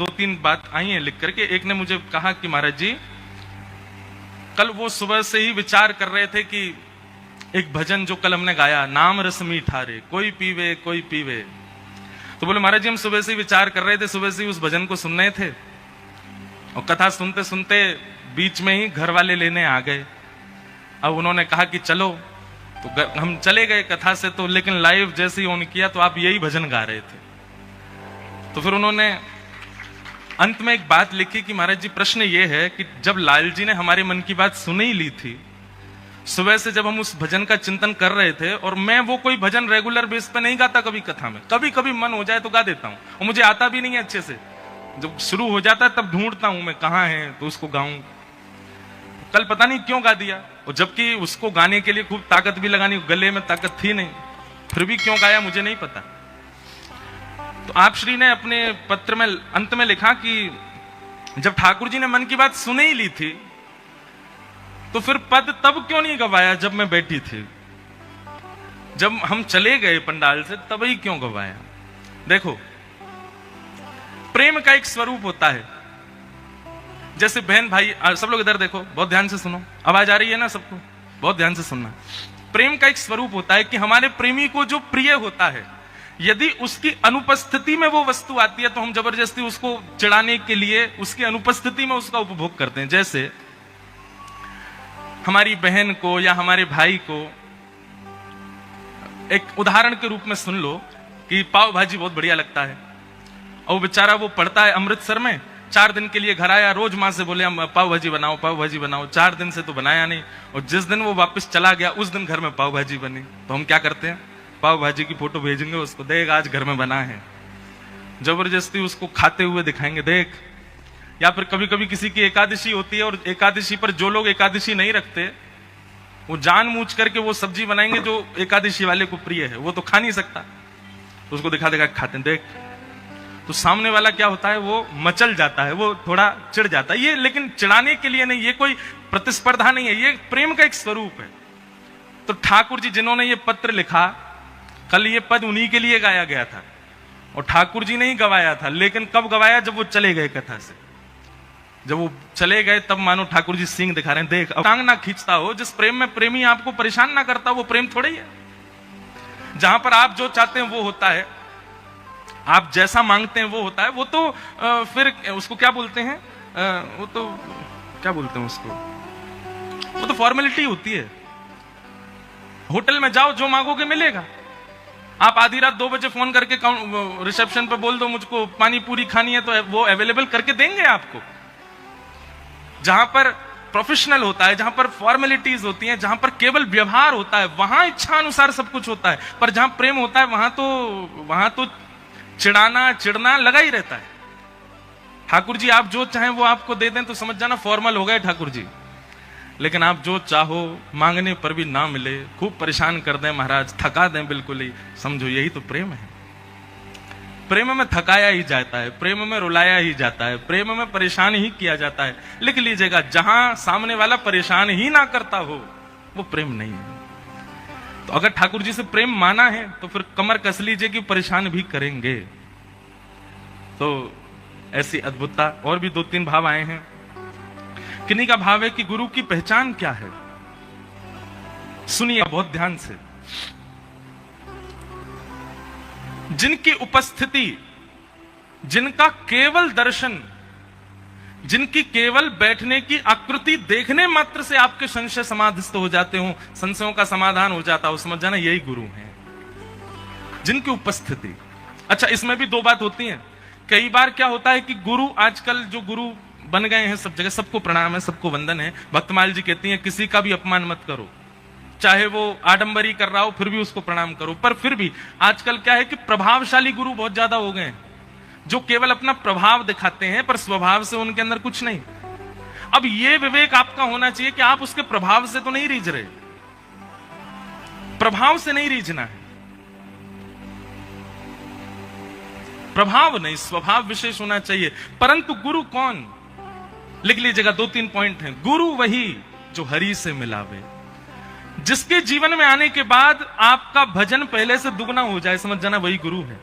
दो तीन बात आई हैं लिख करके। एक ने मुझे कहा कि महाराज जी, कल वो सुबह से ही विचार कर रहे थे कि एक भजन जो कल हमने गाया, नाम रस मीठा रे कोई पीवे कोई पीवे, तो बोले महाराज जी हम सुबह से ही विचार कर रहे थे, सुबह से ही उस भजन को सुन रहे थे और कथा सुनते सुनते बीच में ही घर वाले लेने आ गए। अब उन्होंने कहा कि चलो, तो हम चले गए कथा से, तो लेकिन लाइव जैसे ही ऑन किया तो आप यही भजन गा रहे थे। तो फिर उन्होंने अंत में एक बात लिखी कि महाराज जी प्रश्न ये है कि जब लाल जी ने हमारे मन की बात सुन ही ली थी, सुबह से जब हम उस भजन का चिंतन कर रहे थे, और मैं वो कोई भजन रेगुलर बेस पे नहीं गाता, कभी कथा में कभी कभी मन हो जाए तो गा देता हूं, और मुझे आता भी नहीं है अच्छे से, जब शुरू हो जाता है तब ढूंढता हूं मैं कहां है तो उसको गाऊं। कल पता नहीं क्यों गा दिया, और जबकि उसको गाने के लिए खूब ताकत भी लगानी, गले में ताकत थी नहीं, फिर भी क्यों गाया मुझे नहीं पता। तो आप श्री ने अपने पत्र में अंत में लिखा कि जब ठाकुर जी ने मन की बात सुन ही ली थी तो फिर पद तब क्यों नहीं गवाया जब मैं बैठी थी, जब हम चले गए पंडाल से तब ही क्यों गवाया। देखो, प्रेम का एक स्वरूप होता है, जैसे बहन भाई, सब लोग इधर देखो, बहुत ध्यान से सुनो, आवाज आ रही है ना सबको, बहुत ध्यान से सुनना। प्रेम का एक स्वरूप होता है कि हमारे प्रेमी को जो प्रिय होता है, यदि उसकी अनुपस्थिति में वो वस्तु आती है तो हम जबरदस्ती उसको चिढ़ाने के लिए उसकी अनुपस्थिति में उसका उपभोग करते हैं। जैसे हमारी बहन को या हमारे भाई को, एक उदाहरण के रूप में सुन लो कि पाव भाजी बहुत बढ़िया लगता है, और बेचारा वो पढ़ता है अमृतसर में, 4 दिन के लिए घर आया, रोज मां से बोले पाव भाजी बनाओ पाव भाजी बनाओ, 4 दिन से तो बनाया नहीं, और जिस दिन वो वापस चला गया उस दिन घर में पाव भाजी बनी। तो हम क्या करते हैं, पाव भाजी की फोटो भेजेंगे उसको, देख आज घर में बना है, जबरदस्ती उसको खाते हुए दिखाएंगे देख। या फिर कभी कभी किसी की एकादशी होती है, और एकादशी पर जो लोग एकादशी नहीं रखते वो जानबूझ करके वो सब्जी बनाएंगे जो एकादशी वाले को प्रिय है, वो तो खा नहीं सकता, तो उसको दिखा दिखा खाते हैं देख। तो सामने वाला क्या होता है, वो मचल जाता है, वो थोड़ा चिढ़ जाता है। ये लेकिन चिढ़ाने के लिए नहीं, ये कोई प्रतिस्पर्धा नहीं है, ये प्रेम का एक स्वरूप है। तो ठाकुर जी जिन्होंने ये पत्र लिखा, कल ये पद उन्हीं के लिए गाया गया था, और ठाकुर जी ने ही गवाया था, लेकिन कब गवाया, जब वो चले गए कथा से। जब वो चले गए तब मानो ठाकुर जी सींग दिखा रहे हैं, देख अब टांग ना खींचता हो, जिस प्रेम में प्रेमी आपको परेशान ना करता, वो प्रेम थोड़ा ही है। जहां पर आप जो चाहते हैं वो होता है, आप जैसा मांगते हैं वो होता है, वो तो फिर उसको क्या बोलते हैं, वो तो क्या बोलते हैं उसको, वो तो फॉर्मेलिटी होती है। होटल में जाओ, जो मांगोगे मिलेगा। आप आधी रात 2 बजे फोन करके रिसेप्शन पे बोल दो मुझको पानी पूरी खानी है, तो वो अवेलेबल करके देंगे आपको। जहां पर प्रोफेशनल होता है, जहां पर फॉर्मेलिटीज होती हैं, जहां पर केवल व्यवहार होता है, वहां इच्छा अनुसार सब कुछ होता है। पर जहां प्रेम होता है वहां तो चिढ़ाना चिढ़ना लगा ही रहता है। ठाकुर जी आप जो चाहें वो आपको दे दें तो समझ जाना फॉर्मल हो गए ठाकुर जी, लेकिन आप जो चाहो मांगने पर भी ना मिले, खूब परेशान कर दें महाराज, थका दें बिल्कुल ही, समझो यही तो प्रेम है। प्रेम में थकाया ही जाता है, प्रेम में रुलाया ही जाता है, प्रेम में परेशान ही किया जाता है। लिख लीजिएगा, जहां सामने वाला परेशान ही ना करता हो वो प्रेम नहीं है। तो अगर ठाकुर जी से प्रेम माना है तो फिर कमर कस लीजिए कि परेशान भी करेंगे। तो ऐसी अद्भुतता। और भी 2-3 भाव आए हैं। किन्हीं का भाव है कि गुरु की पहचान क्या है, सुनिए बहुत ध्यान से। जिनकी उपस्थिति, जिनका केवल दर्शन, जिनकी केवल बैठने की आकृति देखने मात्र से आपके संशय समाधिस्थ हो जाते हो, संशयों का समाधान हो जाता हो, समझ जाना यही गुरु हैं, जिनकी उपस्थिति। अच्छा, इसमें भी 2 बात होती हैं। कई बार क्या होता है कि गुरु, आजकल जो गुरु बन गए हैं सब जगह, सबको प्रणाम है, सबको वंदन है। भक्तमाल जी कहती हैं किसी का भी अपमान मत करो, चाहे वो आडंबरी कर रहा हो फिर भी उसको प्रणाम करो। पर फिर भी आजकल क्या है कि प्रभावशाली गुरु बहुत ज्यादा हो गए हैं, जो केवल अपना प्रभाव दिखाते हैं पर स्वभाव से उनके अंदर कुछ नहीं। अब ये विवेक आपका होना चाहिए कि आप उसके प्रभाव से तो नहीं रीझ रहे, प्रभाव से नहीं रीझना है, प्रभाव नहीं स्वभाव विशेष होना चाहिए। परंतु गुरु कौन, लिख लीजिएगा 2-3 पॉइंट हैं। गुरु वही जो हरि से मिलावे, जिसके जीवन में आने के बाद आपका भजन पहले से दुगना हो जाए, समझ जाना वही गुरु है।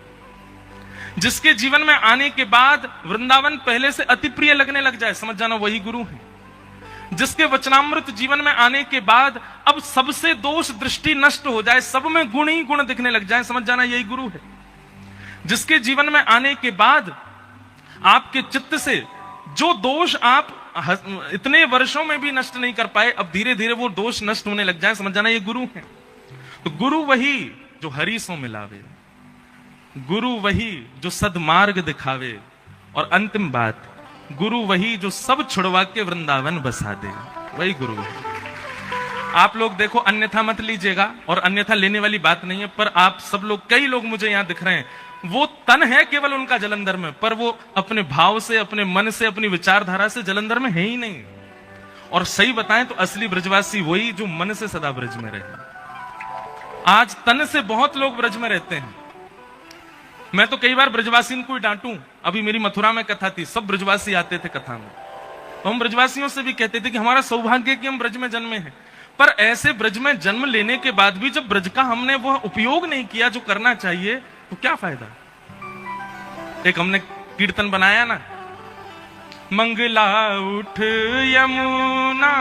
जिसके जीवन में आने के बाद वृंदावन पहले से अति प्रिय लगने लग जाए, समझ जाना वही गुरु है। जिसके वचनामृत जीवन में आने के बाद अब सबसे दोष दृष्टि नष्ट हो जाए, सब में गुण ही गुण दिखने लग जाए, समझ जाना यही गुरु है। जिसके जीवन में आने के बाद आपके चित्त से जो दोष आप इतने वर्षों में भी नष्ट नहीं कर पाए, अब धीरे धीरे वो दोष नष्ट होने लग जाए, समझ जाना ये गुरु है। तो गुरु वही जो हरि सो मिलावे, गुरु वही जो सदमार्ग दिखावे, और अंतिम बात, गुरु वही जो सब छुड़वा के वृंदावन बसा दे, वही गुरु है। आप लोग देखो, अन्यथा मत लीजिएगा, और अन्यथा लेने वाली बात नहीं है, पर आप सब लोग, कई लोग मुझे यहां दिख रहे हैं, वो तन है केवल उनका जलंधर में, पर वो अपने भाव से, अपने मन से, अपनी विचारधारा से जलंधर में है ही नहीं। और सही बताएं तो असली ब्रजवासी वही जो मन से सदा ब्रज में रहे। आज तन से बहुत लोग ब्रज में रहते हैं। मैं तो कई बार ब्रजवासी को ही डांटूं। अभी मेरी मथुरा में कथा थी, सब ब्रजवासी आते थे कथा में, तो हम ब्रजवासियों से भी कहते थे कि हमारा सौभाग्य कि हम ब्रज में जन्मे हैं। पर ऐसे ब्रज में जन्म लेने के बाद भी जब ब्रज का हमने वह उपयोग नहीं किया जो करना चाहिए, तो क्या फायदा। एक हमने कीर्तन बनाया ना, मंगला उठ यमुना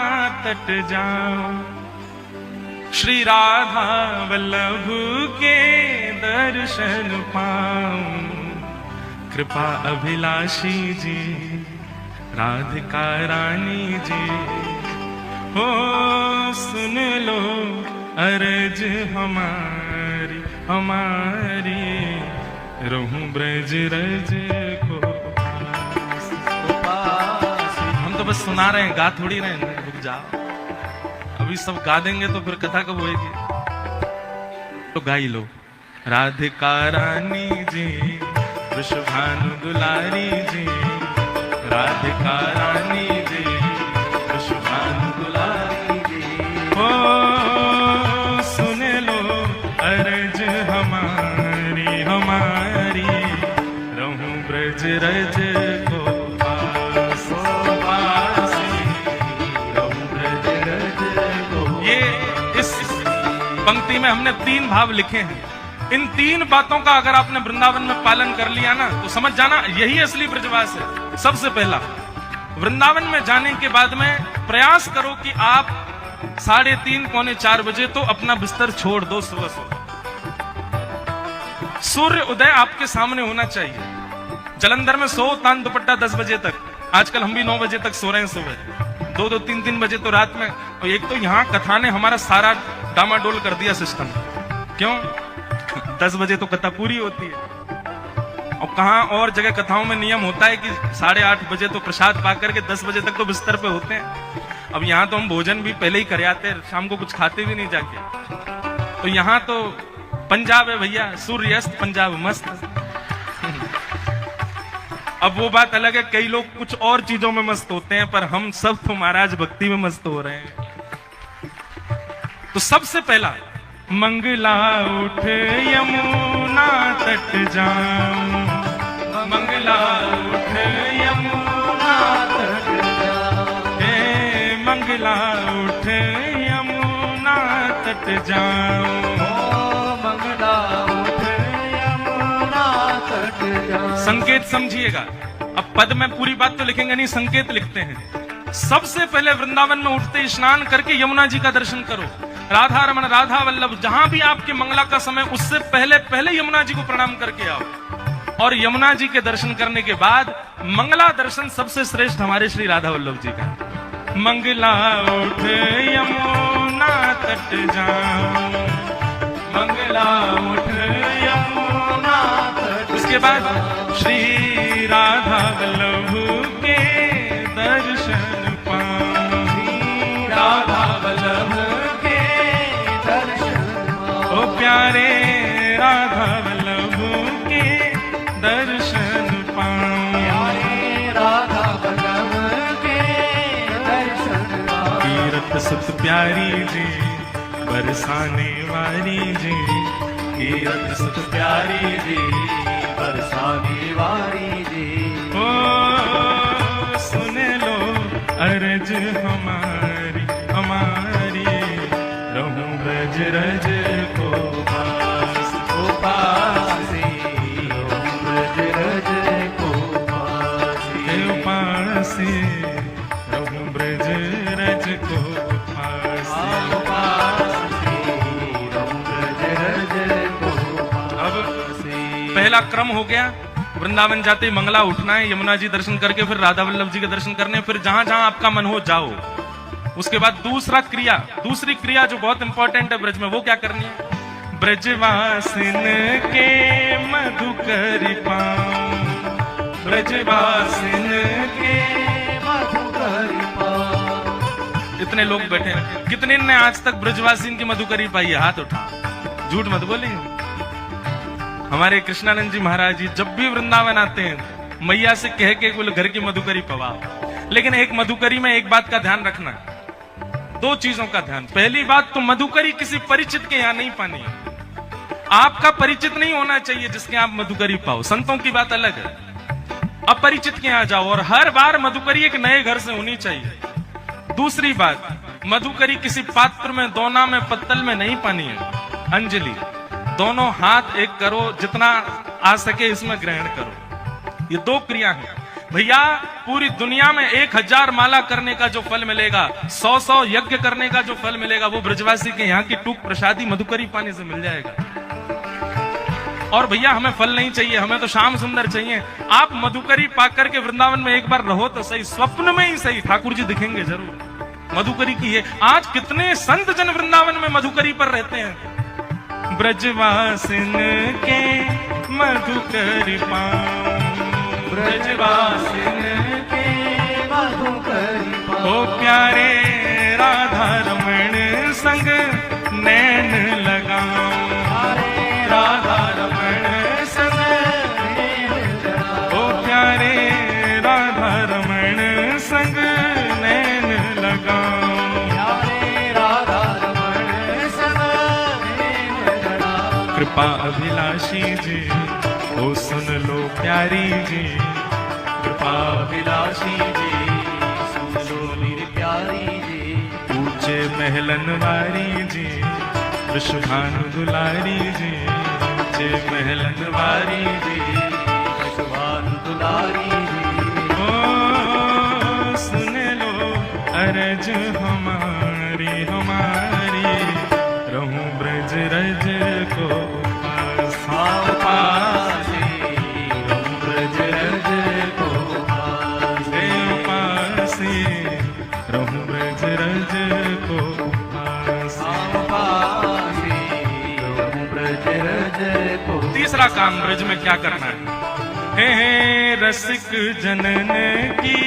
तट जाओ, श्री राधा वल्लभ के दर्शन पाऊं, कृपा अभिलाषी जी राधिका रानी जी, हो सुन लो अर्ज हमारी हमारी, रहूं ब्रज रज को पास। हम तो बस सुना रहे हैं, गा थोड़ी रहे हैं, रुक जाओ, अभी सब गा देंगे तो फिर कथा कब होएगी। तो गा ही लो, राधिका रानी जी वृषभानु दुलारी जी, राधिका रानी जी वृषभानु दुलारी जी, हो सुन लो अर्ज हमारी हमारी, रहूं ब्रज रज को पास, रहूं ब्रज रज को। ये इस पंक्ति में हमने 3 भाव लिखे हैं। इन 3 बातों का अगर आपने वृंदावन में पालन कर लिया ना, तो समझ जाना यही असली ब्रजवास है। सबसे पहला, वृंदावन में जाने के बाद में प्रयास करो कि आप 3:30 पौने 4 बजे तो अपना बिस्तर छोड़ दो। सुबह सूर्य उदय आपके सामने होना चाहिए। जलंधर में सो तान दुपट्टा 10 बजे तक, आजकल हम भी 9 बजे तक सो रहे हैं सुबह, 2-2, 3-3 बजे तो रात में। और एक तो यहाँ कथा ने हमारा सारा डामाडोल कर दिया सिस्टम। क्यों? 10 बजे तो कथा पूरी होती है, और कहां और जगह कथाओं में नियम होता है कि 8:30 बजे तो प्रसाद पा करके 10 बजे तक तो बिस्तर पे होते हैं। अब यहाँ तो हम भोजन भी पहले ही कर आते हैं, शाम को कुछ खाते भी नहीं जाके। तो यहाँ तो पंजाब है भैया, सूर्यास्त पंजाब मस्त। अब वो बात अलग है, कई लोग कुछ और चीजों में मस्त होते हैं, पर हम सब तो महाराज भक्ति में मस्त हो रहे हैं। तो सबसे पहला, मंगला उठ यमुना तट जाऊं, मंगला उठ यमुना तट जाऊं, हे मंगला उठ यमुना तट जाऊं, मंगला उठ यमुना तट जाऊं। संकेत समझिएगा, अब पद में पूरी बात तो लिखेंगे नहीं, संकेत लिखते हैं। सबसे पहले वृंदावन में उठते स्नान करके यमुना जी का दर्शन करो। राधा रमन राधा वल्लभ जहां भी आपके मंगला का समय, उससे पहले यमुना जी को प्रणाम करके आओ। और यमुना जी के दर्शन करने के बाद मंगला दर्शन सबसे श्रेष्ठ हमारे श्री राधा वल्लभ जी का। मंगला उठ यमुना तट जाऊं, मंगला उठ यमुना तट। उसके बाद श्री राधा वल्लभ के दर्शन पाऊं, राधा वल्लभ प्यारे राधा वल्लभ के दर्शन पाऊं, राधा वल्लभ के दर्शन पाऊं। कीरत सुत प्यारी जी बरसाने वाली जी, कीरत सुत प्यारी जी बरसाने वाली जी, ओ सुन लो अर्ज हमारी हमारी, रहूं ब्रज रज को पास, को पास, रहूं ब्रज पहला क्रम हो गया, वृंदावन जाते ही मंगला उठना है, यमुना जी दर्शन करके फिर राधा वल्लभ जी के दर्शन करने, फिर जहां जहां आपका मन हो जाओ। उसके बाद दूसरी क्रिया जो बहुत इंपॉर्टेंट है ब्रज में, वो क्या करनी है? ब्रजवासिन के मधुकर पाऊं, ब्रजवासिन के मधुकर पाऊं। इतने लोग बैठे हैं, कितने ने आज तक ब्रजवासिन की मधुकरी पाई है? हाथ उठा, झूठ मत बोलिए। हमारे कृष्णानंद जी महाराज जी जब भी वृंदावन आते हैं मैया से कह के बोले घर की मधुकरी पवाओ। लेकिन एक मधुकरी में एक बात का ध्यान रखना, दो चीजों का ध्यान। पहली बात तो मधुकरी किसी परिचित के यहां नहीं पानी है, आपका परिचित नहीं होना चाहिए जिसके आप मधुकरी पाओ, संतों की बात अलग है। अपरिचित के यहां जाओ, और हर बार मधुकरी एक नए घर से होनी चाहिए। दूसरी बात, मधुकरी किसी पात्र में, दोना में, पत्तल में नहीं पानी है। अंजलि, दोनों हाथ एक करो, जितना आ सके इसमें ग्रहण करो। ये दो क्रिया है भैया। पूरी दुनिया में 1000 माला करने का जो फल मिलेगा, 100 यज्ञ करने का जो फल मिलेगा, वो ब्रजवासी के यहाँ की टूक प्रसादी मधुकरी पानी से मिल जाएगा। और भैया हमें फल नहीं चाहिए, हमें तो श्याम सुंदर चाहिए। आप मधुकरी पाकर के वृंदावन में एक बार रहो तो सही, स्वप्न में ही सही, ठाकुर जी दिखेंगे जरूर। मधुकरी की है, आज कितने संत जन वृंदावन में मधुकरी पर रहते हैं। ब्रजवासिन के मधुकरी पाऊं, ब्रजवासिन के मधुकरी पाऊं। ओ प्यारे राधा रमण संग नैन लगाऊं, राधा रमण संग नैन लगाऊं। ओ प्यारे राधा रमण संग नैन लगाऊं, कृपा अभिलाषी जी ओ सुन लो प्यारी जी, कृपा अभिलाषी जी सुन लो मेरी प्यारी जी। ऊंचे महलन वारी जी, विश्वभानु दुलारी जी, ऊंचे महलन वारी जी, विश्वभानु दुलारी जी। ओ सुन लो अरज हमारी हमारी, रहूं ब्रज रज को पासे, रहूं ब्रज रज को पासे, रहूं ब्रज रज को पासे, रहूं ब्रज रज को। तीसरा काम ब्रज में क्या करना है? हे रसिक जनन की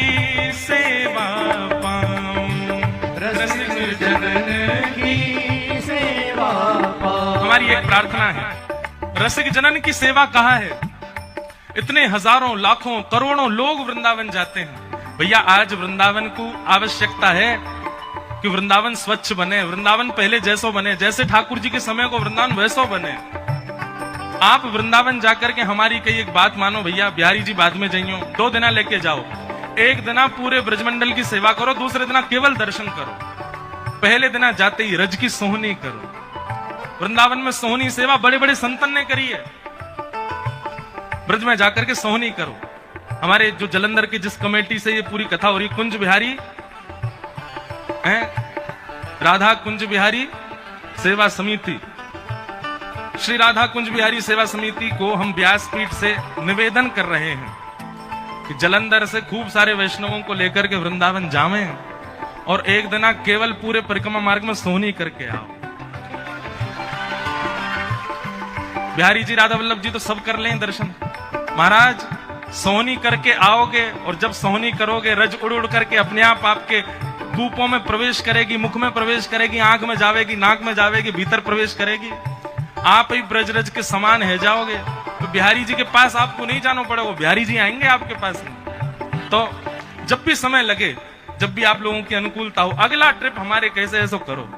सेवा पाऊं, रसिक जनन की सेवा पाऊं। हमारी एक प्रार्थना है, रसिक जनन की सेवा कहाँ है? इतने हजारों, लाखों, करोड़ों लोग वृंदावन जाते हैं। भैया आज वृंदावन को आवश्यकता है कि वृंदावन स्वच्छ बने, वृंदावन पहले जैसो बने, जैसे ठाकुर जी के समय को वृंदावन वैसो बने। आप वृंदावन जाकर के हमारी कई एक बात मानो भैया, बिहारी जी बाद में जाइयो, 2 दिन लेके जाओ। एक दिन पूरे ब्रजमंडल की सेवा करो, दूसरे दिन केवल दर्शन करो। पहले दिन जाते ही रज की सोहनी करो। वृंदावन में सोहनी सेवा बड़े बड़े संतन ने करी है। ब्रज में जाकर के सोहनी करो। हमारे जो जलंधर की जिस कमेटी से ये पूरी कथा हो रही, कुंज बिहारी हैं, राधा कुंज बिहारी सेवा समिति, श्री राधा कुंज बिहारी सेवा समिति को हम व्यासपीठ से निवेदन कर रहे हैं कि जलंधर से खूब सारे वैष्णवों को लेकर के वृंदावन जावें और एक दिन केवल पूरे परिक्रमा मार्ग में सोहनी करके आओ। बिहारी जी, राधा वल्लभ जी तो सब कर लें दर्शन। महाराज सोहनी करके आओगे, और जब सोहनी करोगे रज उड़ उड़ करके अपने आप आपके कूपों में प्रवेश करेगी, मुख में प्रवेश करेगी, आंख में जावेगी, नाक में जावेगी, भीतर प्रवेश करेगी। आप ही ब्रज रज के समान है जाओगे। तो बिहारी जी के पास आपको नहीं जाना पड़ेगा, बिहारी जी आएंगे आपके पास। तो जब भी समय लगे, जब भी आप लोगों की अनुकूलता हो, अगला ट्रिप हमारे कैसे ऐसा करो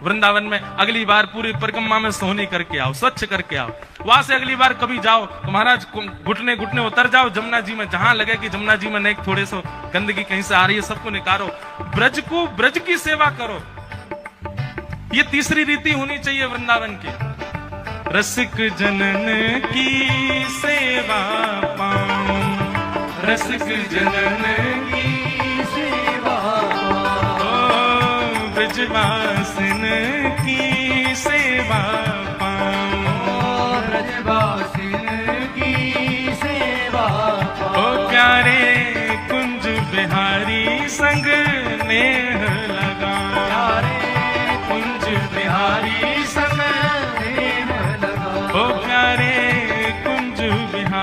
वृंदावन में, अगली बार पूरी परिक्रमा में सोहनी करके आओ, स्वच्छ करके आओ। वहां से अगली बार कभी जाओ तो महाराज घुटने घुटने उतर जाओ जमुना जी में, जहां लगे कि जमुना जी में एक थोड़े सो गंदगी कहीं से आ रही है, सबको निकालो। ब्रज की सेवा करो। ये तीसरी रीति होनी चाहिए वृंदावन की। रसिक जनन की सेवा पाऊं, रसिक जनन की सेवा पाऊं, ब्रजवासिन की सेवा पाऊं, ब्रजवासिन की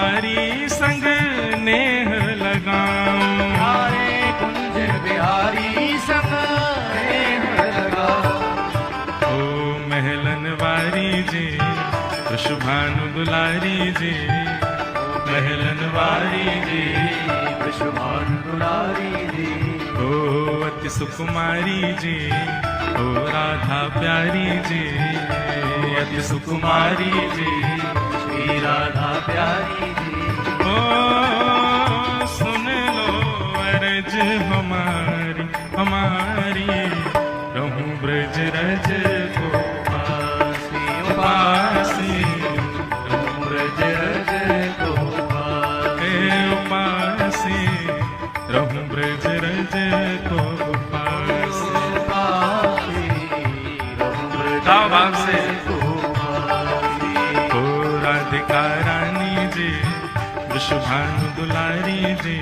बिहारी संग नेह लगाऊं, प्यारे कुंज बिहारी संग नेह लगाऊं। ओ महलन वारी जी वृषभानु दुलारी जी, महलन वारी जी वृषभानु दुलारी जी। ओ अति सुकुमारी जी, ओ राधा प्यारी जी, अति सुकुमारी जी, श्री राधा प्यारी जी। ओ सुन लो अर्ज हमारी हमारी, रहूं ब्रज रज को पासी पासी, रहूं ब्रज रज को उपासी, रहूं ब्रज रज को पासी। गाओ भाव से। ओ राधिका रानी जी वृषभानु दुलारी जी,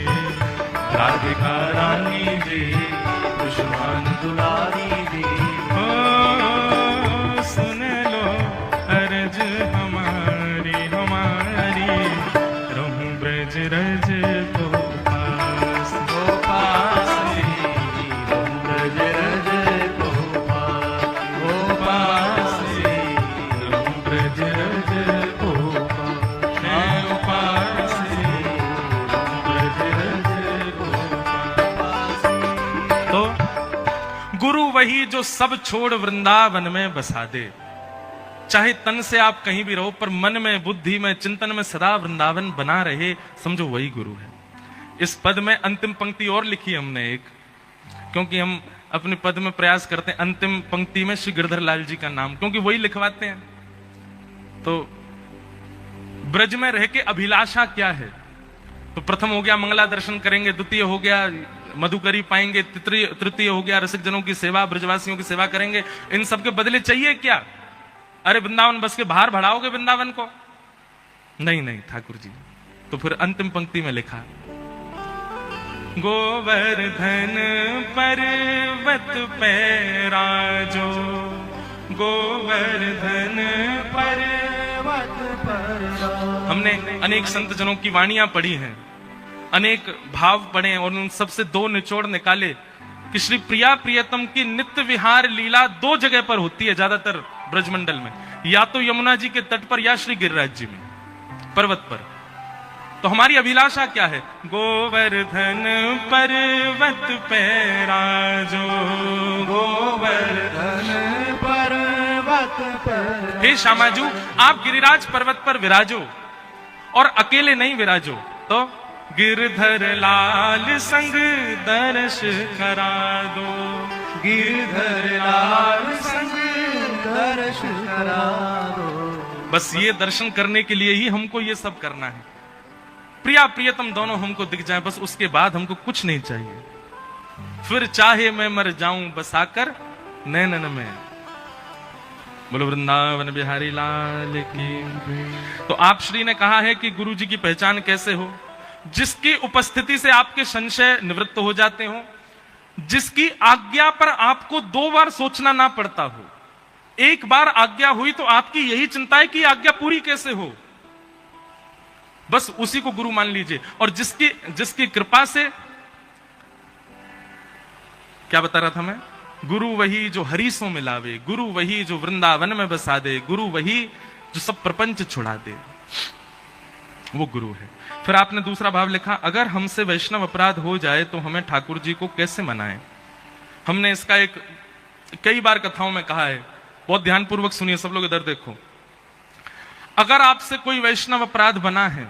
राधिका रानी जी वृषभानु दुलारी जी। ओ सुन लो अर्ज हमारी हमारी, रहूं ब्रज रज को पास को पासी, रहूं ब्रज रज को पासी, रहूं ब्रज रज को पासी, ब्रज रज को पासी। तो गुरु वही जो सब छोड़ वृंदावन में बसा दे। चाहे तन से आप कहीं भी रहो, पर मन में बुद्धि में चिंतन में सदा वृंदावन बना रहे, समझो वही गुरु है। इस पद में अंतिम पंक्ति और लिखी हमने एक, क्योंकि हम अपने पद में प्रयास करते हैं अंतिम पंक्ति में श्री गिरधर लाल जी का नाम, क्योंकि वही लिखवाते हैं। तो ब्रज में रह के अभिलाषा क्या है? तो प्रथम हो गया मंगला दर्शन करेंगे, द्वितीय हो गया मधुकरी पाएंगे, तृतीय हो गया रसिक जनों की सेवा, ब्रजवासियों की सेवा करेंगे। इन सब के बदले चाहिए क्या? अरे वृंदावन बस के बाहर बढ़ाओगे वृंदावन को? नहीं नहीं ठाकुर जी। तो फिर अंतिम पंक्ति में लिखा, गोवर्धन पर्वत पे राजो, गोवर्धन पर्वत पर। हमने अनेक संत जनों की वाणियां पढ़ी हैं, अनेक भाव पढ़े, और उन सबसे दो निचोड़ निकाले कि श्री प्रिया प्रियतम की नित्य विहार लीला दो जगह पर होती है ज्यादातर ब्रजमंडल में, या तो यमुना जी के तट पर या श्री गिरिराज जी में पर्वत पर। तो हमारी अभिलाषा क्या है? गोवर्धन पर्वत पे राजो, गोवर्धन पर्वत पर। हे श्यामाजू आप गिरिराज पर्वत पर विराजो, और अकेले नहीं विराजो, तो गिरधर लाल संग दर्श करा दो, गिरधर लाल संग दर्श करा दो। बस ये दर्शन करने के लिए ही हमको ये सब करना है। प्रिया प्रियतम दोनों हमको दिख जाए, बस उसके बाद हमको कुछ नहीं चाहिए। फिर चाहे मैं मर जाऊं बसाकर नैनन में। बोलो वृंदावन बिहारी लाल की। तो आप श्री ने कहा है कि गुरु जी की पहचान कैसे हो? जिसकी उपस्थिति से आपके संशय निवृत्त हो जाते हो, जिसकी आज्ञा पर आपको दो बार सोचना ना पड़ता हो। एक बार आज्ञा हुई तो आपकी यही चिंता है कि आज्ञा पूरी कैसे हो, बस उसी को गुरु मान लीजिए। और जिसकी कृपा से, क्या बता रहा था मैं? गुरु वही जो हरीसों मिलावे, गुरु वही जो वृंदावन में बसा दे, गुरु वही जो सब प्रपंच छुड़ा दे, वो गुरु है। फिर आपने दूसरा भाव लिखा, अगर हमसे वैष्णव अपराध हो जाए तो हमें ठाकुर जी को कैसे मनाएं? हमने इसका एक कई बार कथाओं में कहा है, बहुत ध्यानपूर्वक सुनिए सब लोग, इधर देखो। अगर आपसे कोई वैष्णव अपराध बना है,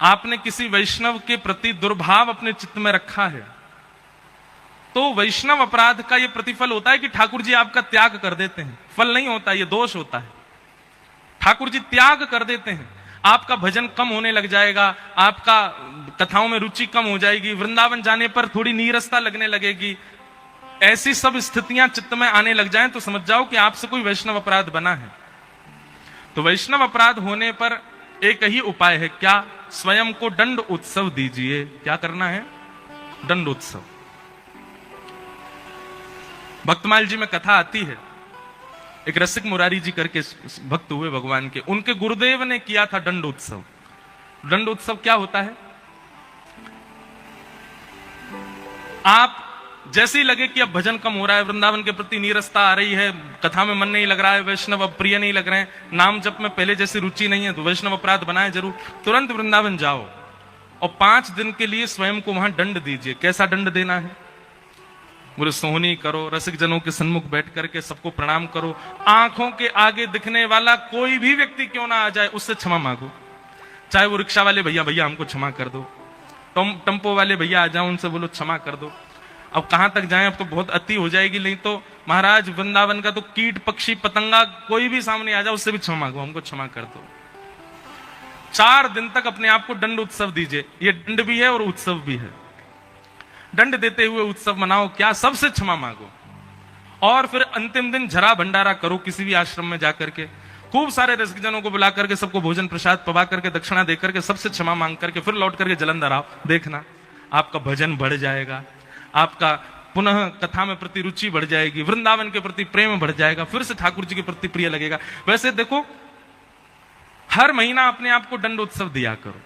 आपने किसी वैष्णव के प्रति दुर्भाव अपने चित्त में रखा है, तो वैष्णव अपराध का यह प्रतिफल होता है कि ठाकुर जी आपका त्याग कर देते हैं। फल नहीं होता, यह दोष होता है। ठाकुर जी त्याग कर देते हैं, आपका भजन कम होने लग जाएगा, आपका कथाओं में रुचि कम हो जाएगी, वृंदावन जाने पर थोड़ी नीरसता लगने लगेगी। ऐसी सब स्थितियां चित्त में आने लग जाएं तो समझ जाओ कि आपसे कोई वैष्णव अपराध बना है। तो वैष्णव अपराध होने पर एक ही उपाय है, क्या? स्वयं को दंड उत्सव दीजिए। क्या करना है? दंड उत्सव। भक्तमाल जी में कथा आती है, एक रसिक मुरारी जी करके भक्त हुए भगवान के, उनके गुरुदेव ने किया था दंड उत्सव। दंड उत्सव क्या होता है? आप जैसे ही लगे कि अब भजन कम हो रहा है, वृंदावन के प्रति नीरसता आ रही है, कथा में मन नहीं लग रहा है, वैष्णव अब प्रिय नहीं लग रहे हैं, नाम जप में पहले जैसी रुचि नहीं है, तो वैष्णव अपराध बनाए जरूर, तुरंत वृंदावन जाओ और 5 दिन के लिए स्वयं को वहां दंड दीजिए। कैसा दंड देना है? बोले सोहनी करो, रसिक जनों के सन्मुख बैठ करके सबको प्रणाम करो, आंखों के आगे दिखने वाला कोई भी व्यक्ति क्यों ना आ जाए उससे क्षमा मांगो। चाहे वो रिक्शा वाले भैया, भैया हमको क्षमा कर दो, टम्पो वाले भैया आ जाओ, उनसे बोलो क्षमा कर दो। अब कहां तक जाएं, अब तो बहुत अति हो जाएगी, नहीं तो महाराज वृंदावन का तो कीट पक्षी पतंगा कोई भी सामने आ जाए उससे भी क्षमा मांगो, हमको क्षमा कर दो। 4 दिन तक अपने आप को दंड उत्सव दीजिए। ये दंड भी है और उत्सव भी है। दंड देते हुए उत्सव मनाओ, क्या सबसे क्षमा मांगो, और फिर अंतिम दिन झरा भंडारा करो किसी भी आश्रम में जाकर के, खूब सारे रसिकजनों को बुला करके सबको भोजन प्रसाद पवा करके दक्षिणा देकर के सबसे क्षमा मांग करके फिर लौट करके जलंधर आओ। देखना आपका भजन बढ़ जाएगा, आपका पुनः कथा में प्रति रुचि बढ़ जाएगी, वृंदावन के प्रति प्रेम बढ़ जाएगा, फिर से ठाकुर जी के प्रति प्रिय लगेगा। वैसे देखो, हर महीना अपने आप को दंड उत्सव दिया करो,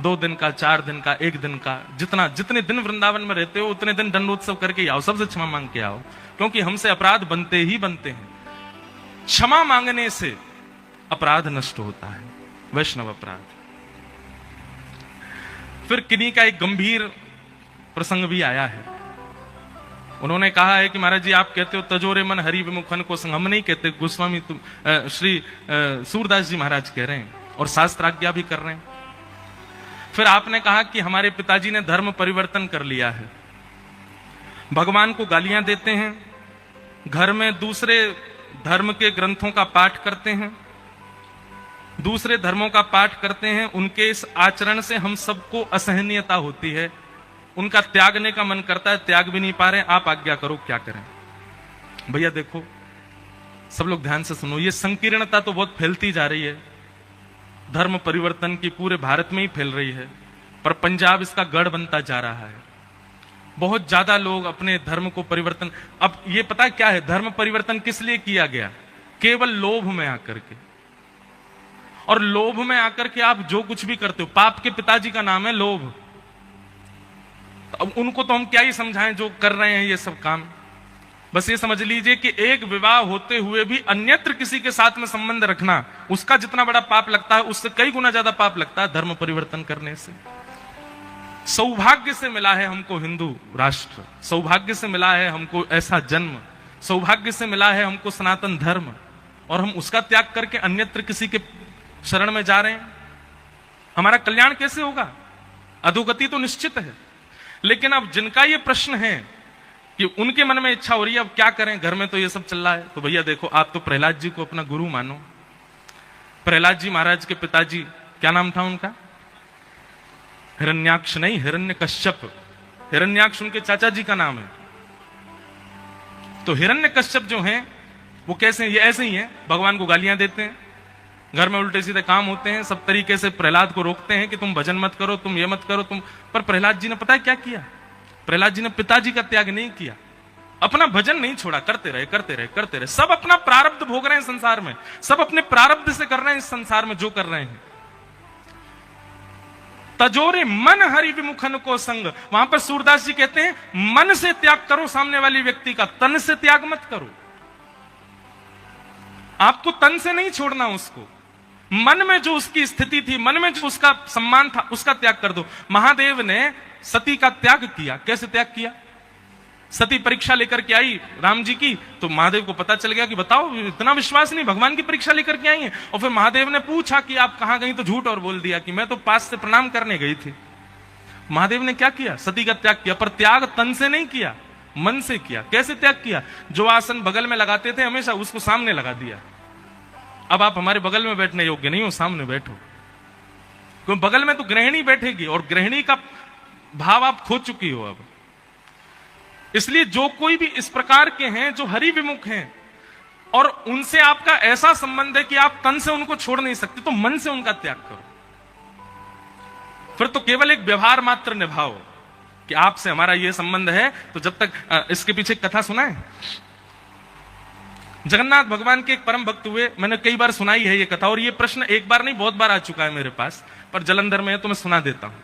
2 दिन का, 4 दिन का, 1 दिन का, जितने दिन वृंदावन में रहते हो उतने दिन दंडोत्सव करके आओ, सबसे क्षमा मांग के आओ, क्योंकि हमसे अपराध बनते ही बनते हैं। क्षमा मांगने से अपराध नष्ट होता है, वैष्णव अपराध। फिर किन्हीं का एक गंभीर प्रसंग भी आया है। उन्होंने कहा है कि महाराज जी आप कहते हो तजोरे मन हरि विमुखन को संग, हम नहीं कहते, गोस्वामी श्री सूरदास जी महाराज कह रहे हैं और शास्त्राज्ञा भी कर रहे हैं। फिर आपने कहा कि हमारे पिताजी ने धर्म परिवर्तन कर लिया है, भगवान को गालियां देते हैं, घर में दूसरे धर्म के ग्रंथों का पाठ करते हैं, दूसरे धर्मों का पाठ करते हैं, उनके इस आचरण से हम सबको असहनीयता होती है, उनका त्यागने का मन करता है, त्याग भी नहीं पा रहे, आप आज्ञा करो क्या करें। भैया देखो, सब लोग ध्यान से सुनो, ये संकीर्णता तो बहुत फैलती जा रही है, धर्म परिवर्तन की पूरे भारत में ही फैल रही है, पर पंजाब इसका गढ़ बनता जा रहा है। बहुत ज्यादा लोग अपने धर्म को परिवर्तन, अब ये पता क्या है, धर्म परिवर्तन किस लिए किया गया? केवल लोभ में आकर के, और लोभ में आकर के आप जो कुछ भी करते हो, पाप के पिताजी का नाम है लोभ। तो अब उनको तो हम क्या ही समझाएं जो कर रहे हैं ये सब काम। बस ये समझ लीजिए कि एक विवाह होते हुए भी अन्यत्र किसी के साथ में संबंध रखना, उसका जितना बड़ा पाप लगता है उससे कई गुना ज्यादा पाप लगता है धर्म परिवर्तन करने से। सौभाग्य से मिला है हमको हिंदू राष्ट्र, सौभाग्य से मिला है हमको ऐसा जन्म, सौभाग्य से मिला है हमको सनातन धर्म, और हम उसका त्याग करके अन्यत्र किसी के शरण में जा रहे हैं। हमारा कल्याण कैसे होगा? अधोगति तो निश्चित है। लेकिन अब जिनका ये प्रश्न है कि उनके मन में इच्छा हो रही है अब क्या करें, घर में तो ये सब चल रहा है, तो भैया देखो, आप तो प्रहलाद जी को अपना गुरु मानो। प्रहलाद जी महाराज के पिताजी, क्या नाम था उनका? हिरण्याक्ष नहीं, हिरण्यकश्यप। हिरण्याक्ष उनके चाचा जी का नाम है। तो हिरण्यकश्यप जो हैं वो कैसे, ये ऐसे ही हैं, भगवान को गालियां देते हैं, घर में उल्टे सीधे काम होते हैं, सब तरीके से प्रहलाद को रोकते हैं कि तुम भजन मत करो, तुम ये मत करो, तुम। पर प्रहलाद जी ने पता है क्या किया? प्रहलाद जी ने पिताजी का त्याग नहीं किया, अपना भजन नहीं छोड़ा, करते रहे करते रहे करते रहे। सब अपना प्रारब्ध भोग रहे हैं संसार में, सब अपने प्रारब्ध से कर रहे हैं इस संसार में जो कर रहे हैं। तजोरे मन हरि विमुखन को संग, वहां पर सूरदास जी कहते हैं मन से त्याग करो सामने वाली व्यक्ति का, तन से त्याग मत करो। आपको तन से नहीं छोड़ना उसको, मन में जो उसकी स्थिति थी, मन में जो उसका सम्मान था, उसका त्याग कर दो। महादेव ने सती का त्याग किया। कैसे त्याग किया? सती परीक्षा लेकर के आई राम जी की, तो महादेव को पता चल गया कि बताओ इतना विश्वास नहीं, भगवान की परीक्षा लेकर के आई है। और फिर महादेव ने पूछा कि आप कहां गई, तो झूठ और बोल दिया कि मैं तो पास से प्रणाम करने गई थी। महादेव ने क्या किया? सती का त्याग किया, पर त्याग तन से नहीं किया, मन से किया। कैसे त्याग किया? जो आसन बगल में लगाते थे हमेशा, उसको सामने लगा दिया। अब आप हमारे बगल में बैठने योग्य नहीं हो, सामने बैठो, क्योंकि बगल में तो गृहिणी बैठेगी और गृहिणी का भाव आप खो चुकी हो अब। इसलिए जो कोई भी इस प्रकार के हैं जो हरि विमुख हैं और उनसे आपका ऐसा संबंध है कि आप तन से उनको छोड़ नहीं सकते, तो मन से उनका त्याग करो। फिर तो केवल एक व्यवहार मात्र निभाओ कि आपसे हमारा यह संबंध है। तो जब तक इसके पीछे कथा सुना है, जगन्नाथ भगवान के एक परम भक्त हुए, मैंने कई बार सुनाई है ये कथा, और ये प्रश्न एक बार नहीं बहुत बार आ चुका है मेरे पास, पर जलंधर में है तो मैं सुना देता हूं।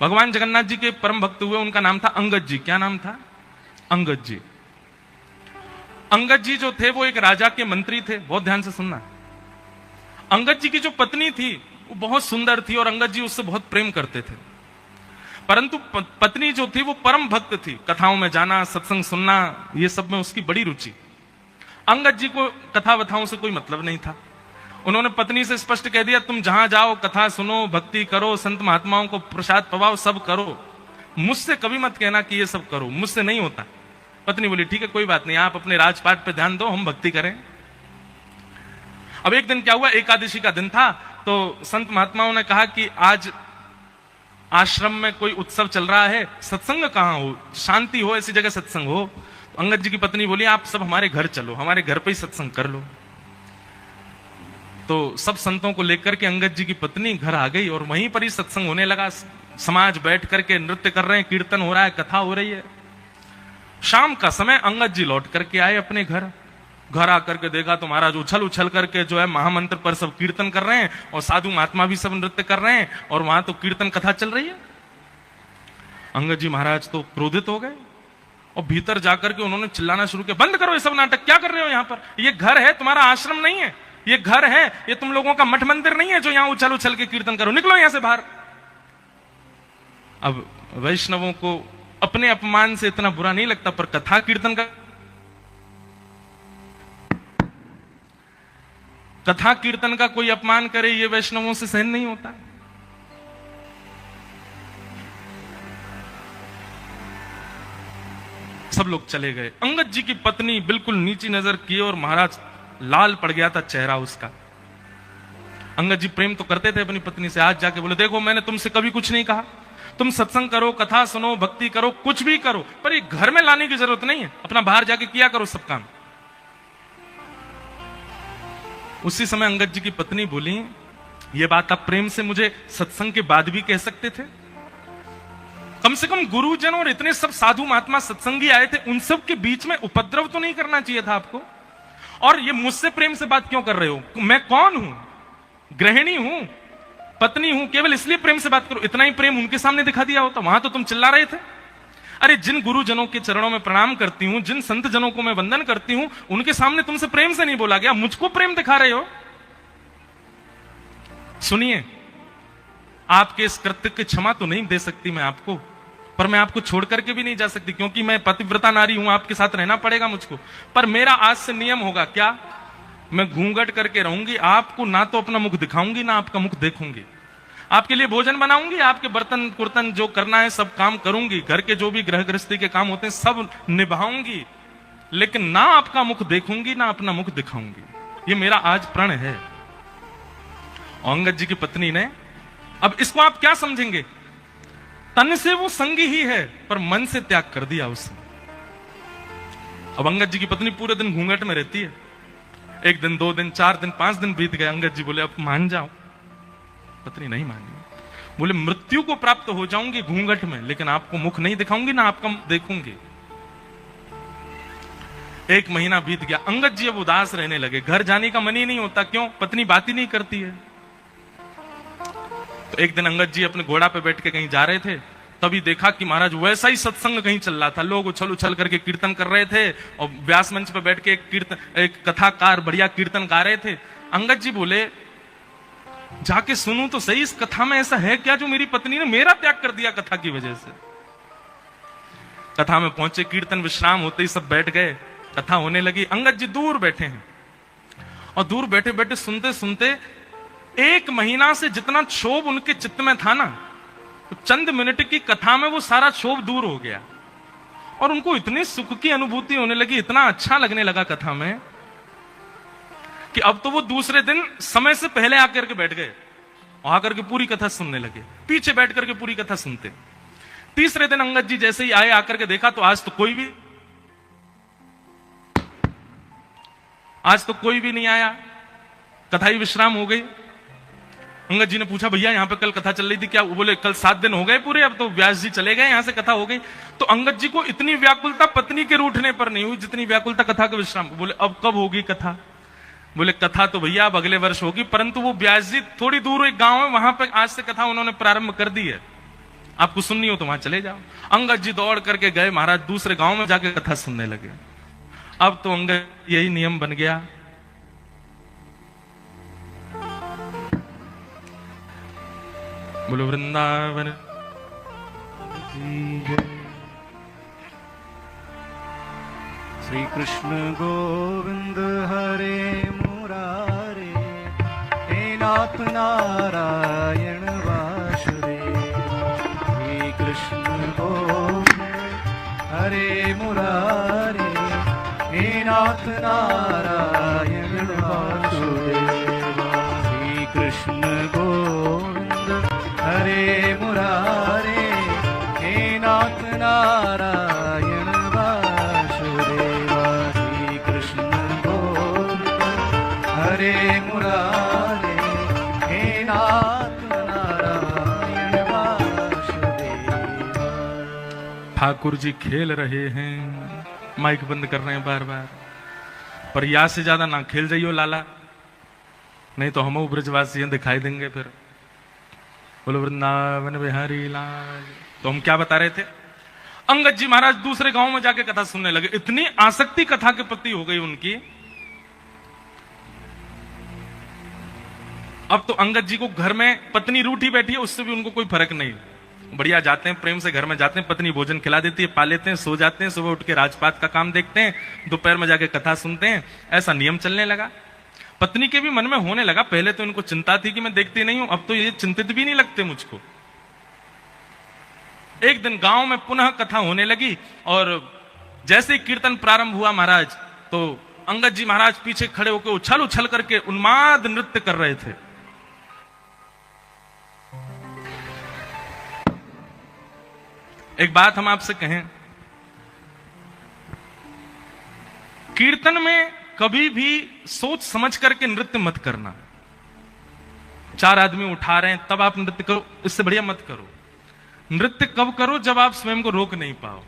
भगवान जगन्नाथ जी के परम भक्त हुए, उनका नाम था अंगद जी। क्या नाम था? अंगद जी। अंगद जी जो थे वो एक राजा के मंत्री थे। बहुत ध्यान से सुनना। अंगद जी की जो पत्नी थी वो बहुत सुंदर थी और अंगद जी उससे बहुत प्रेम करते थे, परंतु पत्नी जो थी वो परम भक्त थी। कथाओं में जाना, सत्संग सुनना, ये सब में उसकी बड़ी रुचि। अंगद जी को कथा वथाओं से कोई मतलब नहीं था। उन्होंने पत्नी से स्पष्ट कह दिया, तुम जहां जाओ कथा सुनो, भक्ति करो, संत महात्माओं को प्रसाद पवाओ, सब करो, मुझसे कभी मत कहना कि ये सब करो, मुझसे नहीं होता। पत्नी बोली, ठीक है कोई बात नहीं, आप अपने राजपाट पे ध्यान दो, हम भक्ति करें। अब एक दिन क्या हुआ, एकादशी का दिन था, तो संत महात्माओं ने कहा कि आज आश्रम में कोई उत्सव चल रहा है, सत्संग कहां हो, शांति हो, ऐसी जगह सत्संग हो। तो अंगद जी की पत्नी बोली, आप सब हमारे घर चलो, हमारे घर पे ही सत्संग कर लो। तो सब संतों को लेकर के अंगद जी की पत्नी घर आ गई और वहीं पर ही सत्संग होने लगा। समाज बैठ करके नृत्य कर रहे हैं, कीर्तन हो रहा है, कथा हो रही है। शाम का समय अंगद जी लौट करके आए अपने घर। घर आकर के देखा तो महाराज उछल उछल करके जो है महामंत्र पर सब कीर्तन कर रहे हैं और साधु महात्मा भी सब नृत्य कर रहे हैं और वहां तो कीर्तन कथा चल रही है। अंगद जी महाराज तो क्रोधित हो गए और भीतर जाकर के उन्होंने चिल्लाना शुरू किया, बंद करो ये सब नाटक, क्या कर रहे हो यहाँ पर? ये घर है, तुम्हारा आश्रम नहीं है, ये घर है, ये तुम लोगों का मठ मंदिर नहीं है जो यहां उछल उछल के कीर्तन करो, निकलो यहां से बाहर। अब वैष्णवों को अपने अपमान से इतना बुरा नहीं लगता, पर कथा कीर्तन का कथा कीर्तन का कोई अपमान करे ये वैष्णवों से सहन नहीं होता। सब लोग चले गए। अंगद जी की पत्नी बिल्कुल नीची नजर किए और महाराज लाल पड़ गया था चेहरा उसका। अंगद जी प्रेम तो करते थे अपनी पत्नी से, आज जाके बोले, देखो मैंने तुमसे कभी कुछ नहीं कहा, तुम सत्संग करो, कथा सुनो, भक्ति करो, कुछ भी करो, पर ये घर में लाने की जरूरत नहीं है, अपना बाहर जाके किया करो सब काम। उसी समय अंगद जी की पत्नी बोली, ये बात आप प्रेम से मुझे सत्संग के बाद भी कह सकते थे, कम से कम गुरुजन और इतने सब साधु महात्मा सत्संगी आए थे, उन सब के बीच में उपद्रव तो नहीं करना चाहिए था आपको। और ये मुझसे प्रेम से बात क्यों कर रहे हो? मैं कौन हूं? गृहिणी हूं, पत्नी हूं, केवल इसलिए प्रेम से बात करो। इतना ही प्रेम उनके सामने दिखा दिया होता, वहां तो तुम चिल्ला रहे थे। अरे जिन गुरुजनों के चरणों में प्रणाम करती हूं, जिन संत जनों को मैं वंदन करती हूं, उनके सामने तुमसे प्रेम से नहीं बोला गया, मुझको प्रेम दिखा रहे हो। सुनिए, आपके इस कृत्य की क्षमा तो नहीं दे सकती मैं आपको, पर मैं आपको छोड़ करके भी नहीं जा सकती, क्योंकि मैं पतिव्रता नारी हूं, आपके साथ रहना पड़ेगा मुझको। पर मेरा आज से नियम होगा, क्या? मैं घूंघट करके रहूंगी, आपको ना तो अपना मुख दिखाऊंगी ना आपका मुख देखूंगी। आपके लिए भोजन बनाऊंगी, आपके बर्तन कुर्तन जो करना है सब काम करूंगी, घर के जो भी गृह गृहस्थी के काम होते हैं सब निभाऊंगी, लेकिन ना आपका मुख देखूंगी ना अपना मुख दिखाऊंगी। ये मेरा आज प्रण है। अंगद जी की पत्नी ने, अब इसको आप क्या समझेंगे? तन से वो संगी ही है पर मन से त्याग कर दिया उसने। अब अंगद जी की पत्नी पूरे दिन घूंघट में रहती है। एक दिन, 2 दिन, 4 दिन, 5 दिन बीत गए। अंगद जी बोले, अब मान जाओ। पत्नी नहीं मानी। बोले, मृत्यु को प्राप्त हो जाऊंगी घूंघट में, लेकिन आपको मुख नहीं दिखाऊंगी ना आपका मुख देखूंगी। 1 महीना बीत गया। अंगद जी अब उदास रहने लगे, घर जाने का मन ही नहीं होता। क्यों? पत्नी बात ही नहीं करती है। तो एक दिन अंगद जी अपने घोड़ा पे बैठ के कहीं जा रहे थे, तभी देखा कि महाराज वैसा ही सत्संग कहीं चल रहा था। लोग उछल उछल करके कीर्तन कर रहे थे और व्यास मंच पे बैठ के एक कथाकार बढ़िया कीर्तन गा रहे थे। अंगद जी बोले, जाके सुनूं तो सही, इस कथा में ऐसा है क्या जो मेरी पत्नी ने मेरा त्याग कर दिया कथा की वजह से। कथा में पहुंचे, कीर्तन विश्राम होते ही सब बैठ गए, कथा होने लगी। अंगद जी दूर बैठे हैं और दूर बैठे बैठे सुनते सुनते 1 महीना से जितना क्षोभ उनके चित्त में था ना, तो चंद मिनट की कथा में वो सारा क्षोभ दूर हो गया और उनको इतनी सुख की अनुभूति होने लगी, इतना अच्छा लगने लगा कथा में कि अब तो वो दूसरे दिन समय से पहले आकर के बैठ गए और आकर के पूरी कथा सुनने लगे। पीछे बैठ करके पूरी कथा सुनते। तीसरे दिन अंगद जी जैसे ही आए, आकर के देखा तो आज तो कोई भी नहीं आया। कथा ही विश्राम हो गई। अंगद जी ने पूछा भैया यहाँ पे कल कथा चल रही थी क्या? वो बोले कल 7 दिन हो गए पूरे, अब तो व्यास जी चले गए, यहाँ से कथा हो गई। तो अंगद जी को इतनी व्याकुलता पत्नी के रूठने पर नहीं हुई जितनी व्याकुलता कथा के विश्राम। बोले अब कब होगी कथा? बोले कथा तो भैया अब अगले वर्ष होगी, परंतु वो व्यास जी थोड़ी दूर एक गांव है, वहां पर आज से कथा उन्होंने प्रारंभ कर दी है, आपको सुननी हो तो वहां चले जाओ। अंगद जी दौड़ करके गए महाराज, दूसरे गांव में जाके कथा सुनने लगे। अब तो अंगद यही नियम बन गया, बोलो वृंदावन श्री कृष्ण गोविंद हरे मुरारे, हे नाथ नारायण वासुदेव। श्री कृष्ण गोविंद हरे मुरारे, हे नाथ नारायण वासुदेव। श्री कृष्ण गोविंद हरे मुरारे, हे नाथ नारायण वासुदेव। श्री कृष्ण गोविंद हरे मुरारे, हे नाथ नारायण वासुदेव। ठाकुर जी खेल रहे हैं, माइक बंद कर रहे हैं बार बार, पर या से ज्यादा ना खेल जाइयो लाला, नहीं तो हम ब्रजवासी दिखाई देंगे फिर। बोलो वृंदावन बिहारी लाल। तो हम क्या बता रहे थे? अंगद जी महाराज दूसरे गांव में जाके कथा सुनने लगे, इतनी आसक्ति कथा के प्रति हो गई उनकी। अब तो अंगद जी को घर में पत्नी रूठी बैठी है, उससे भी उनको कोई फर्क नहीं, बढ़िया जाते हैं, प्रेम से घर में जाते हैं, पत्नी भोजन खिला देती है, पा लेते हैं, सो जाते हैं, सुबह उठ के राजपात का काम देखते हैं, दोपहर में जाके कथा सुनते हैं। ऐसा नियम चलने लगा। पत्नी के भी मन में होने लगा, पहले तो इनको चिंता थी कि मैं देखती नहीं हूं, अब तो ये चिंतित भी नहीं लगते मुझको। एक दिन गांव में पुनः कथा होने लगी और जैसे ही कीर्तन प्रारंभ हुआ महाराज, तो अंगद जी महाराज पीछे खड़े होकर उछल उछल करके उन्माद नृत्य कर रहे थे। एक बात हम आपसे कहें, कीर्तन में कभी भी सोच समझ करके नृत्य मत करना। 4 आदमी उठा रहे हैं तब आप नृत्य करो, इससे बढ़िया मत करो। नृत्य कब करो? जब आप स्वयं को रोक नहीं पाओ,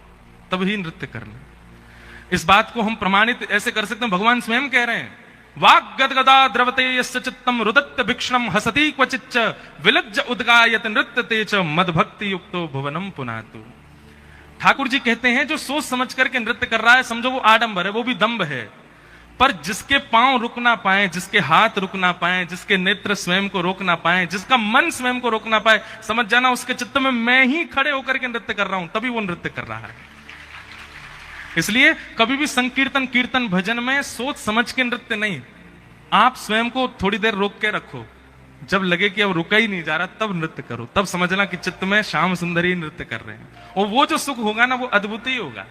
तब ही नृत्य करना। इस बात को हम प्रमाणित ऐसे कर सकते हैं, भगवान स्वयं कह रहे हैं, वाग गदगदा द्रवते यस्य चित्तम रुदत्त भिक्षणम हसति क्वचिच्च विलज्ज उद्गायत नृत्यते च मदभक्ति युक्तो भुवनम पुनातु। ठाकुर जी कहते हैं जो सोच समझ करके नृत्य कर रहा है, समझो वो आडंबर है, वो भी दंभ है। पर जिसके पांव रुक ना पाए, जिसके हाथ रुक ना पाए, जिसके नेत्र स्वयं को रोक ना पाए, जिसका मन स्वयं को रोक ना पाए, समझ जाना उसके चित्त में मैं ही खड़े होकर के नृत्य कर रहा हूं, तभी वो नृत्य कर रहा है। इसलिए कभी भी संकीर्तन कीर्तन भजन में सोच समझ के नृत्य नहीं, आप स्वयं को थोड़ी देर रोक के रखो, जब लगे कि अब रुका ही नहीं जा रहा तब नृत्य करो, तब समझना कि चित्त में श्याम सुंदरी नृत्य कर रहे हैं, और वो जो सुख होगा ना वो अद्भुत ही होगा।